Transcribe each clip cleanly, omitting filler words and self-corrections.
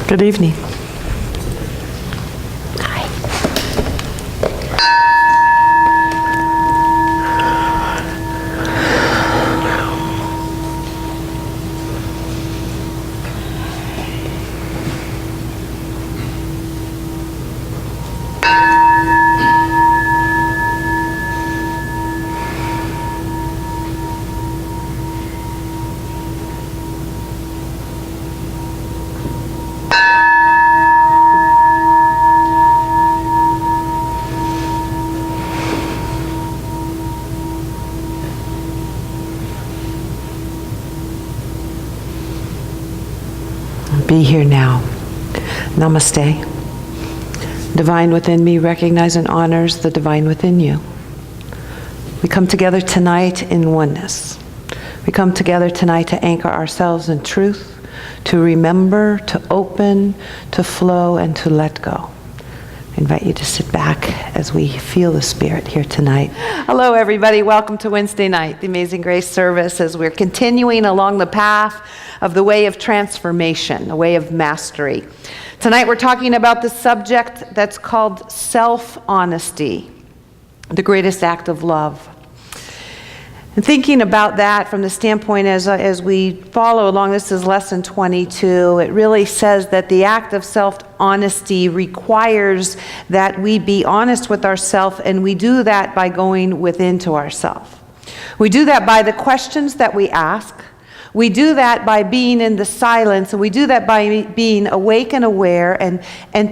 Good evening. Hi. Be here now. Namaste. Divine within me recognizes and honors the divine within you. We come together tonight in oneness. We come together tonight to anchor ourselves in truth, to remember, to open, to flow, and to let go. I invite you to sit back as we feel the Spirit here tonight. Hello, everybody. Welcome to Wednesday night, the Amazing Grace service, as we're continuing along the path of the way of transformation, the way of mastery. Tonight we're talking about the subject that's called self-honesty, the greatest act of love. And thinking about that from the standpoint as we follow along, this is lesson 22, it really says that the act of self-honesty requires that we be honest with ourselves, and we do that by going within to ourselves. We do that by the questions that we ask. We do that by being in the silence, and we do that by being awake and aware and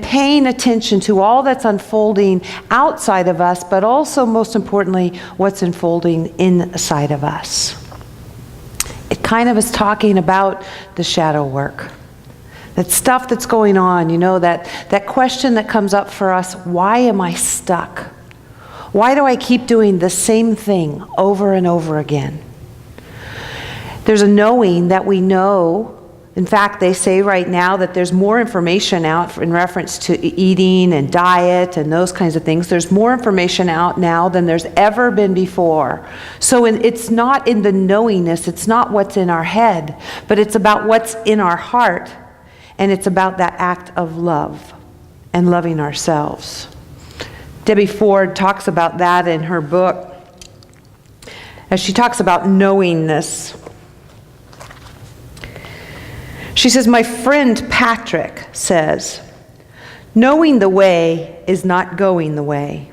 paying attention to all that's unfolding outside of us, but also, most importantly, what's unfolding inside of us. It kind of is talking about the shadow work. That stuff that's going on, you know, that question that comes up for us, why am I stuck? Why do I keep doing the same thing over and over again? There's a knowing that we know. In fact, they say right now that there's more information out in reference to eating and diet and those kinds of things. There's more information out now than there's ever been before. So it's not in the knowingness, it's not what's in our head, but it's about what's in our heart, and it's about that act of love and loving ourselves. Debbie Ford talks about that in her book as she talks about knowingness. She says, my friend Patrick says, knowing the way is not going the way.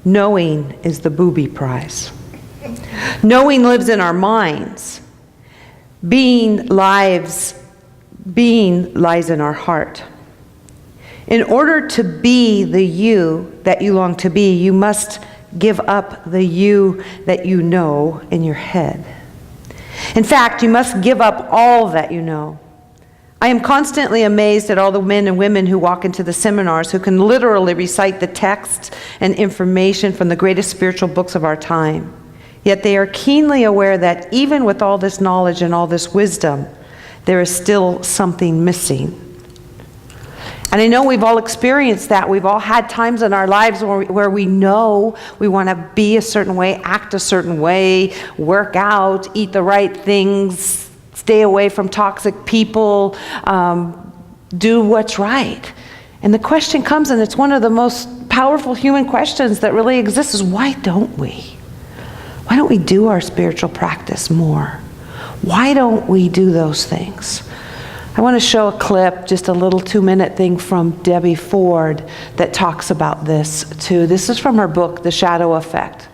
Knowing is the booby prize. Knowing lives in our minds. Being lies in our heart. In order to be the you that you long to be, you must give up the you that you know in your head. In fact, you must give up all that you know. I am constantly amazed at all the men and women who walk into the seminars who can literally recite the text and information from the greatest spiritual books of our time. Yet they are keenly aware that even with all this knowledge and all this wisdom, there is still something missing. And I know we've all experienced that. We've all had times in our lives where we know we want to be a certain way, act a certain way, work out, eat the right things, stay away from toxic people, do what's right. And the question comes, and it's one of the most powerful human questions that really exists, is why don't we? Why don't we do our spiritual practice more? Why don't we do those things? I want to show a clip, just a little 2-minute thing from Debbie Ford that talks about this too. This is from her book, The Shadow Effect.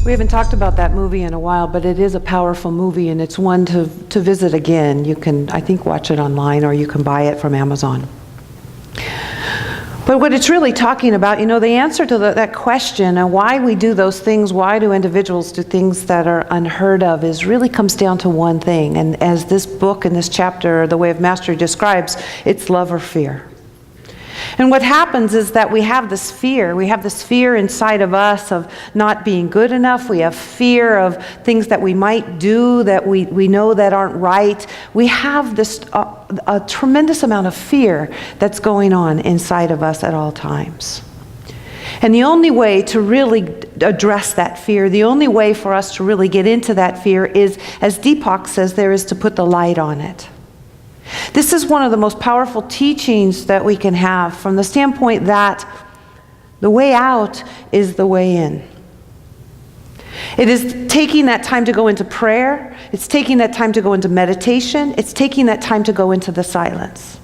We haven't talked about that movie in a while, but it is a powerful movie, and it's one to visit again. You can, I think, watch it online, or you can buy it from Amazon. But what it's really talking about, you know, the answer to that question and why we do those things, why do individuals do things that are unheard of, is really comes down to one thing. And as this book and this chapter, The Way of Mastery, describes, it's love or fear. And what happens is that we have this fear inside of us of not being good enough. We have fear of things that we might do that we know that aren't right. We have this a tremendous amount of fear that's going on inside of us at all times. And the only way to really address that fear, the only way for us to really get into that fear is, as Deepak says, there is to put the light on it. This is one of the most powerful teachings that we can have from the standpoint that the way out is the way in. It is taking that time to go into prayer. It's taking that time to go into meditation. It's taking that time to go into the silence.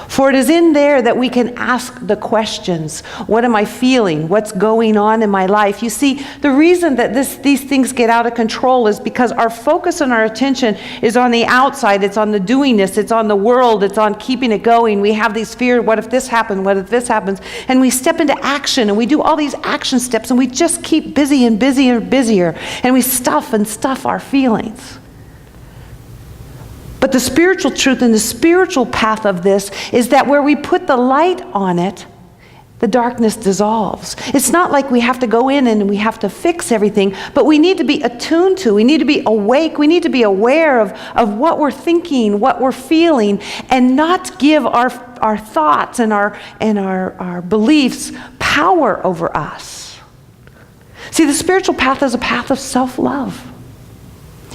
For it is in there that we can ask the questions. What am I feeling? What's going on in my life? You see, the reason that these things get out of control is because our focus and our attention is on the outside. It's on the doingness. It's on the world. It's on keeping it going. We have these fears. What if this happens? What if this happens? And we step into action, and we do all these action steps, and we just keep busy and busier and busier, and we stuff our feelings. But the spiritual truth and the spiritual path of this is that where we put the light on it, the darkness dissolves. It's not like we have to go in and we have to fix everything, but we need to be attuned to, we need to be awake, we need to be aware of what we're thinking, what we're feeling, and not give our thoughts and our beliefs power over us. See, the spiritual path is a path of self-love.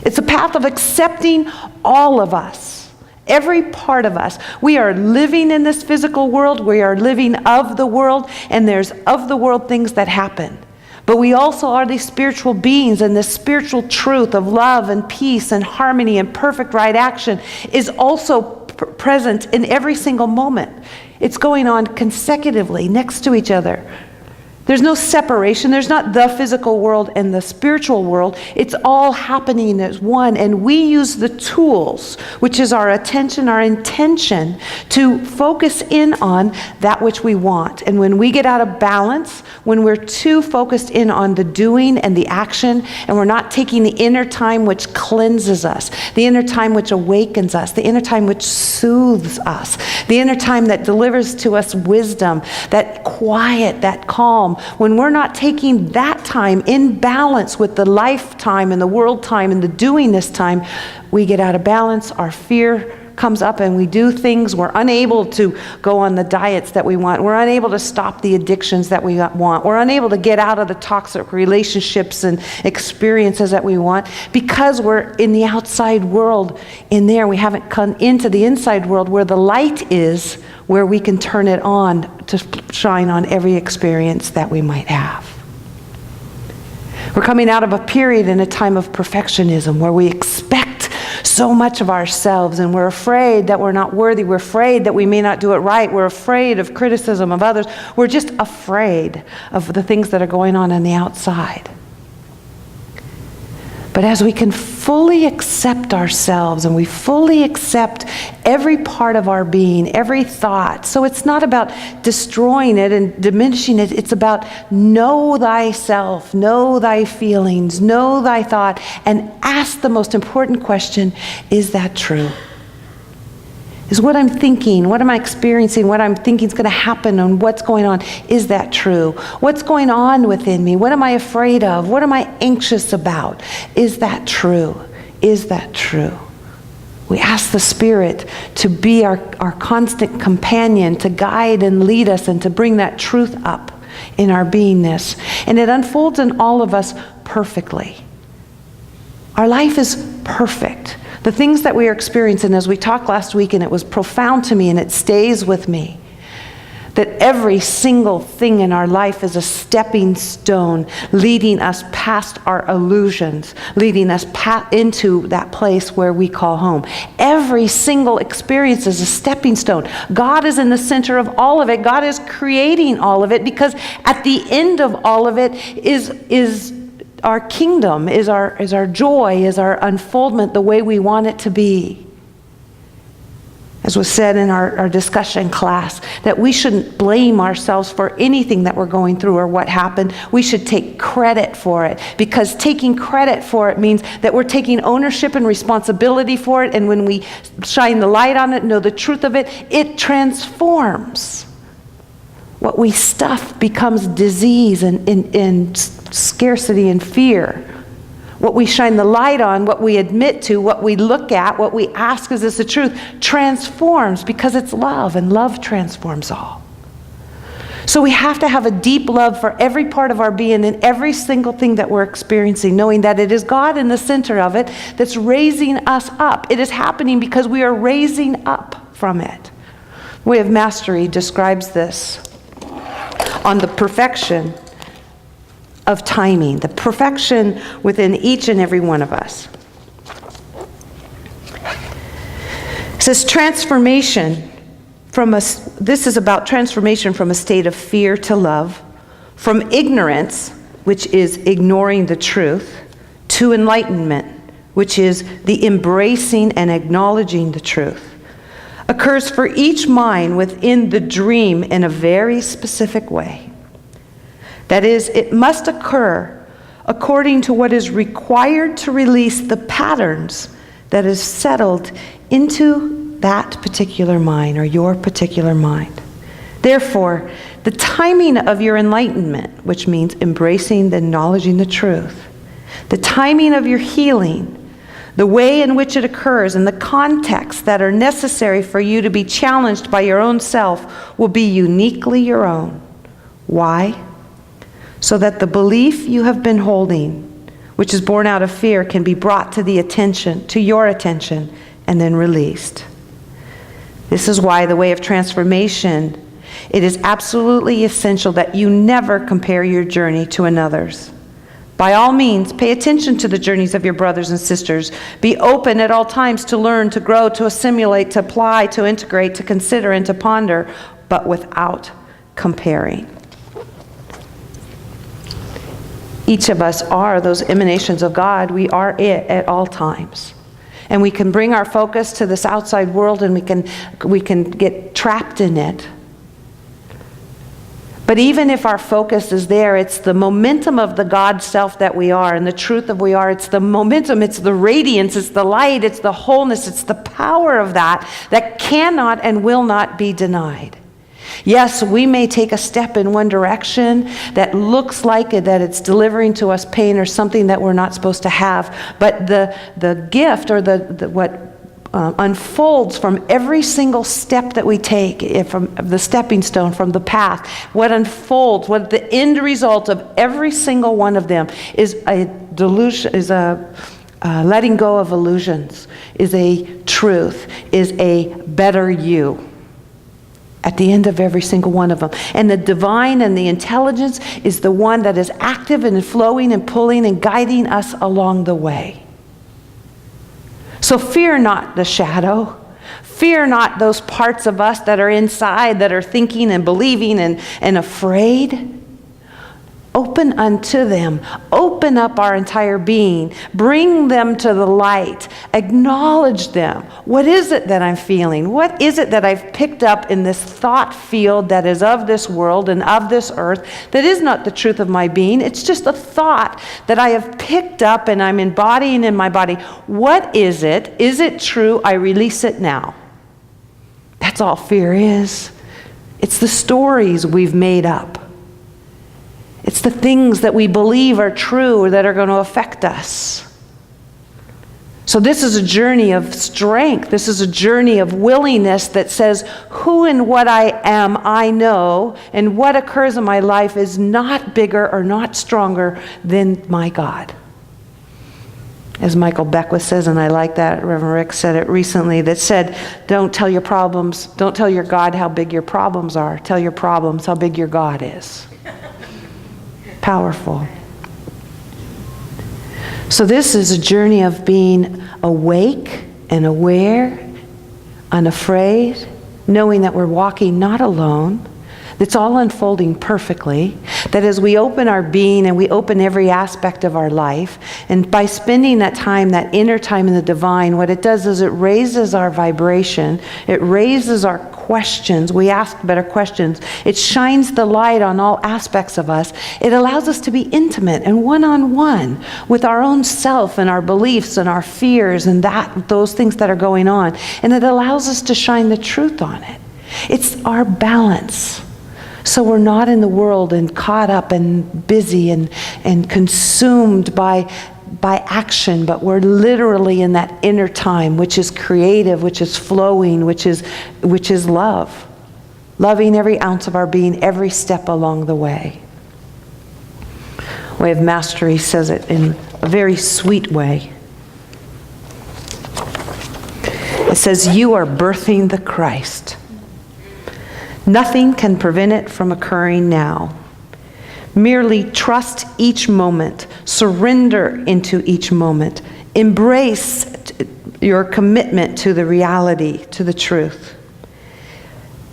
It's a path of accepting all of us, every part of us. We are living in this physical world. We are living of the world, and there's of the world things that happen. But we also are these spiritual beings, and this spiritual truth of love and peace and harmony and perfect right action is also present in every single moment. It's going on consecutively next to each other. There's no separation. There's not the physical world and the spiritual world. It's all happening as one. And we use the tools, which is our attention, our intention, to focus in on that which we want. And when we get out of balance, when we're too focused in on the doing and the action, and we're not taking the inner time which cleanses us, the inner time which awakens us, the inner time which soothes us, the inner time that delivers to us wisdom, that quiet, that calm, when we're not taking that time in balance with the lifetime and the world time and the doing this time, we get out of balance, our fear comes up, and we do things. We're unable to go on the diets that we want. We're unable to stop the addictions that we want. We're unable to get out of the toxic relationships and experiences that we want because we're in the outside world in there. We haven't come into the inside world where the light is, where we can turn it on to shine on every experience that we might have. We're coming out of a period in a time of perfectionism where we expect so much of ourselves, and we're afraid that we're not worthy. We're afraid that we may not do it right. We're afraid of criticism of others. We're just afraid of the things that are going on the outside. But as we can fully accept ourselves, and we fully accept every part of our being, every thought, so it's not about destroying it and diminishing it, it's about know thyself, know thy feelings, know thy thought, and ask the most important question, is that true? Is what I'm thinking, what am I experiencing, what I'm thinking is going to happen, and what's going on, is that true? What's going on within me? What am I afraid of? What am I anxious about? Is that true? Is that true? We ask the Spirit to be our constant companion, to guide and lead us, and to bring that truth up in our beingness. And it unfolds in all of us perfectly. Our life is perfect. The things that we are experiencing, as we talked last week, and it was profound to me and it stays with me, that every single thing in our life is a stepping stone leading us past our illusions, leading us into that place where we call home. Every single experience is a stepping stone. God is in the center of all of it. God is creating all of it, because at the end of all of it is our kingdom, is our joy, is our unfoldment the way we want it to be. As was said in our discussion class, that we shouldn't blame ourselves for anything that we're going through or what happened. We should take credit for it, because taking credit for it means that we're taking ownership and responsibility for it, and when we shine the light on it, know the truth of it, it transforms. What we stuff becomes disease and scarcity and fear. What we shine the light on, what we admit to, what we look at, what we ask, is this the truth, transforms, because it's love, and love transforms all. So we have to have a deep love for every part of our being and every single thing that we're experiencing, knowing that it is God in the center of it that's raising us up. It is happening because we are raising up from it. Way of Mastery describes this on the perfection of timing, the perfection within each and every one of us. It says transformation this is about transformation from a state of fear to love, from ignorance, which is ignoring the truth, to enlightenment, which is the embracing and acknowledging the truth, occurs for each mind within the dream in a very specific way. That is, it must occur according to what is required to release the patterns that is settled into that particular mind, or your particular mind. Therefore, the timing of your enlightenment, which means embracing and acknowledging the truth, the timing of your healing, the way in which it occurs, and the context that are necessary for you to be challenged by your own self will be uniquely your own. Why? So that the belief you have been holding, which is born out of fear, can be brought to your attention, and then released. This is why the way of transformation, it is absolutely essential that you never compare your journey to another's. By all means, pay attention to the journeys of your brothers and sisters. Be open at all times to learn, to grow, to assimilate, to apply, to integrate, to consider, and to ponder, but without comparing. Each of us are those emanations of God. We are it at all times. And we can bring our focus to this outside world, and we can get trapped in it. But even if our focus is there, it's the momentum of the God self that we are, and the truth of we are. It's the momentum, it's the radiance, it's the light, it's the wholeness, it's the power of that cannot and will not be denied. Yes, we may take a step in one direction that looks like it, that it's delivering to us pain or something that we're not supposed to have, but the gift, or what unfolds from every single step that we take, from the stepping stone, from the path, what unfolds, what the end result of every single one of them is a delusion, is a letting go of illusions, is a truth, is a better you. At the end of every single one of them. And the divine and the intelligence is the one that is active and flowing and pulling and guiding us along the way. So fear not the shadow. Fear not those parts of us that are inside, that are thinking and believing and afraid. Open unto them. Open up our entire being. Bring them to the light. Acknowledge them. What is it that I'm feeling? What is it that I've picked up in this thought field that is of this world and of this earth that is not the truth of my being? It's just a thought that I have picked up and I'm embodying in my body. What is it? Is it true? I release it now. That's all fear is. It's the stories we've made up. It's the things that we believe are true or that are going to affect us. So this is a journey of strength. This is a journey of willingness that says, who and what I am, I know, and what occurs in my life is not bigger or not stronger than my God. As Michael Beckwith says, and I like that, Reverend Rick said it recently, that said, don't tell your problems, don't tell your God how big your problems are. Tell your problems how big your God is. Powerful. So this is a journey of being awake and aware, unafraid, knowing that we're walking not alone, It's all unfolding perfectly, that as we open our being and we open every aspect of our life, and by spending that time, that inner time in the divine, what it does is it raises our vibration, it raises our questions, we ask better questions, it shines the light on all aspects of us, it allows us to be intimate and one-on-one with our own self and our beliefs and our fears and those things that are going on, and it allows us to shine the truth on it. It's our balance. So we're not in the world and caught up and busy and consumed by action, but we're literally in that inner time, which is creative, which is flowing, which is love. Loving every ounce of our being, every step along the way. Way of Mastery says it in a very sweet way. It says, you are birthing the Christ. Nothing can prevent it from occurring now. Merely trust each moment, surrender into each moment, embrace your commitment to the reality, to the truth.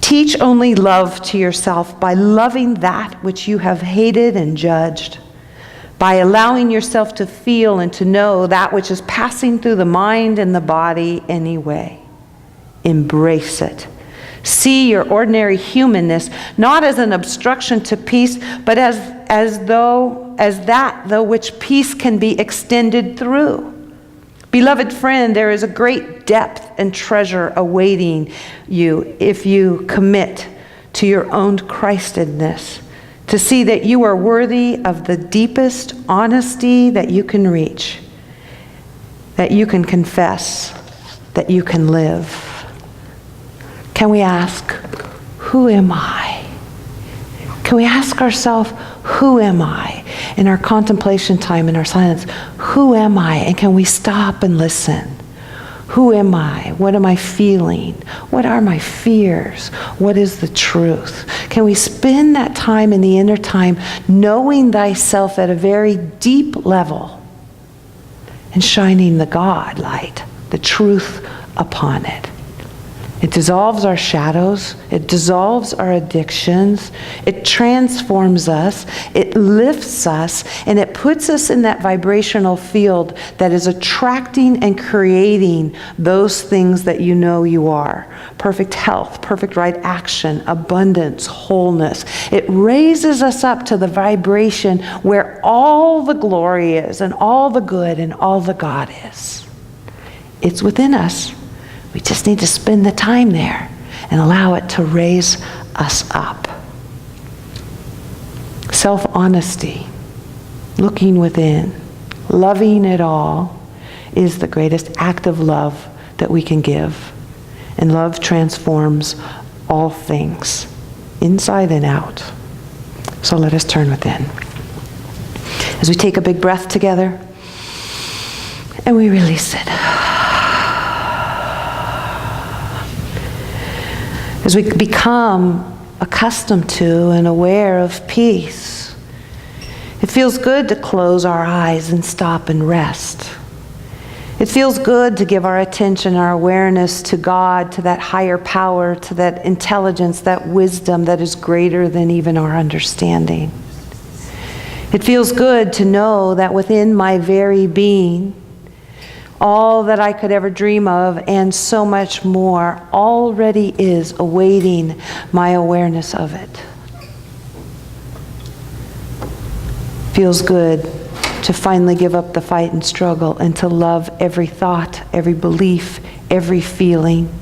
Teach only love to yourself by loving that which you have hated and judged, by allowing yourself to feel and to know that which is passing through the mind and the body anyway. Embrace it. See your ordinary humanness not as an obstruction to peace, but as that though which peace can be extended through. Beloved friend, there is a great depth and treasure awaiting you if you commit to your own Christedness, to see that you are worthy of the deepest honesty that you can reach, that you can confess, that you can live. Can we ask, who am I? Can we ask ourselves, who am I? In our contemplation time, in our silence, who am I? And can we stop and listen? Who am I? What am I feeling? What are my fears? What is the truth? Can we spend that time in the inner time knowing thyself at a very deep level and shining the God light, the truth upon it? It dissolves our shadows, it dissolves our addictions, it transforms us, it lifts us, and it puts us in that vibrational field that is attracting and creating those things that you know you are. Perfect health, perfect right action, abundance, wholeness. It raises us up to the vibration where all the glory is and all the good and all the God is. It's within us. We just need to spend the time there and allow it to raise us up. Self-honesty, looking within, loving it all is the greatest act of love that we can give. And love transforms all things, inside and out. So let us turn within. As we take a big breath together and we release it. As we become accustomed to and aware of peace, it feels good to close our eyes and stop and rest. It feels good to give our attention, our awareness to God, to that higher power, to that intelligence, that wisdom that is greater than even our understanding. It feels good to know that within my very being, all that I could ever dream of and so much more already is awaiting my awareness of it. Feels good to finally give up the fight and struggle and to love every thought, every belief, every feeling,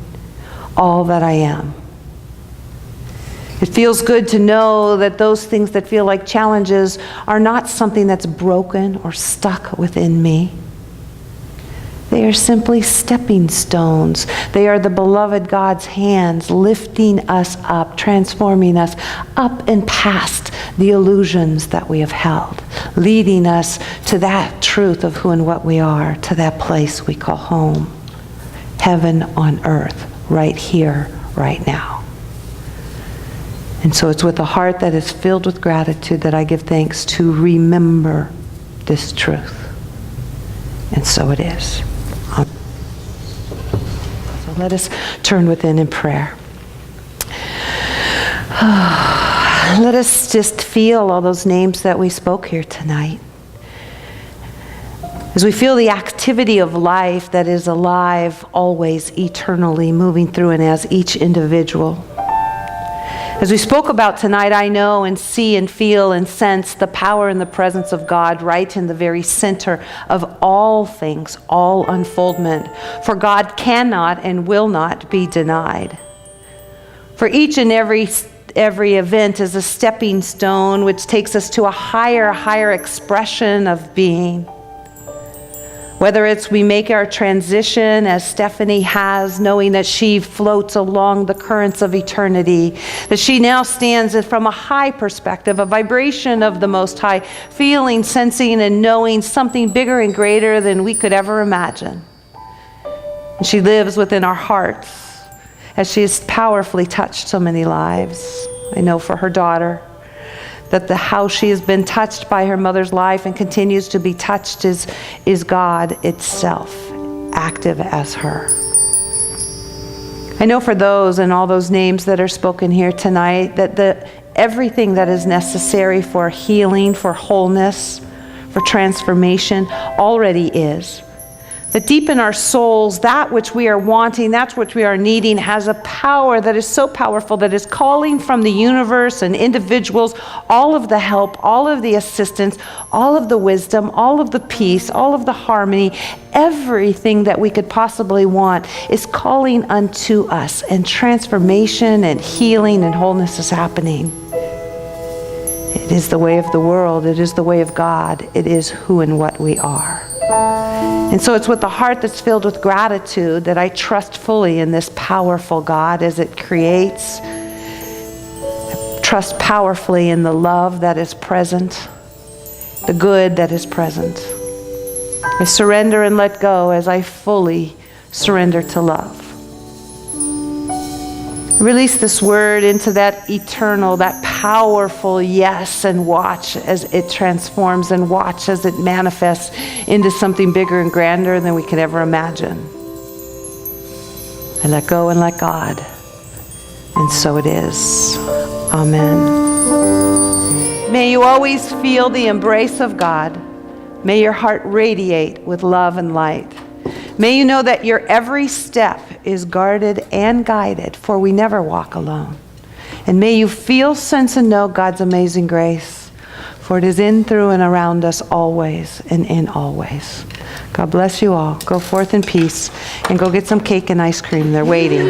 all that I am. It feels good to know that those things that feel like challenges are not something that's broken or stuck within me. They are simply stepping stones. They are the beloved God's hands lifting us up, transforming us up and past the illusions that we have held, leading us to that truth of who and what we are, to that place we call home, heaven on earth, right here, right now. And so it's with a heart that is filled with gratitude that I give thanks to remember this truth. And so it is. So let us turn within in prayer. Let us just feel all those names that we spoke here tonight. As we feel the activity of life that is alive, always, eternally, moving through and as each individual. As we spoke about tonight, I know and see and feel and sense the power and the presence of God right in the very center of all things, all unfoldment. For God cannot and will not be denied. For each and every event is a stepping stone which takes us to a higher expression of being. Whether it's we make our transition as Stephanie has, knowing that she floats along the currents of eternity, that she now stands from a high perspective, a vibration of the Most High, feeling, sensing, and knowing something bigger and greater than we could ever imagine. And she lives within our hearts as she has powerfully touched so many lives. I know for her daughter, that how she has been touched by her mother's life and continues to be touched is God itself, active as her. I know for those and all those names that are spoken here tonight, that everything that is necessary for healing, for wholeness, for transformation already is. That deep in our souls, that which we are wanting, that's what we are needing, has a power that is so powerful that is calling from the universe and individuals all of the help, all of the assistance, all of the wisdom, all of the peace, all of the harmony, everything that we could possibly want is calling unto us, and transformation and healing and wholeness is happening. It is the way of the world. It is the way of God. It is who and what we are. And so it's with a heart that's filled with gratitude that I trust fully in this powerful God as it creates. I trust powerfully in the love that is present, the good that is present. I surrender and let go as I fully surrender to love. Release this word into that eternal, that powerful yes, and watch as it transforms, and watch as it manifests into something bigger and grander than we could ever imagine. I let go and let God. And so it is. Amen. May you always feel the embrace of God. May your heart radiate with love and light. May you know that your every step is guarded and guided, for we never walk alone. And may you feel, sense, and know God's amazing grace, for it is in, through, and around us always and in all ways. God bless you all. Go forth in peace and go get some cake and ice cream. They're waiting.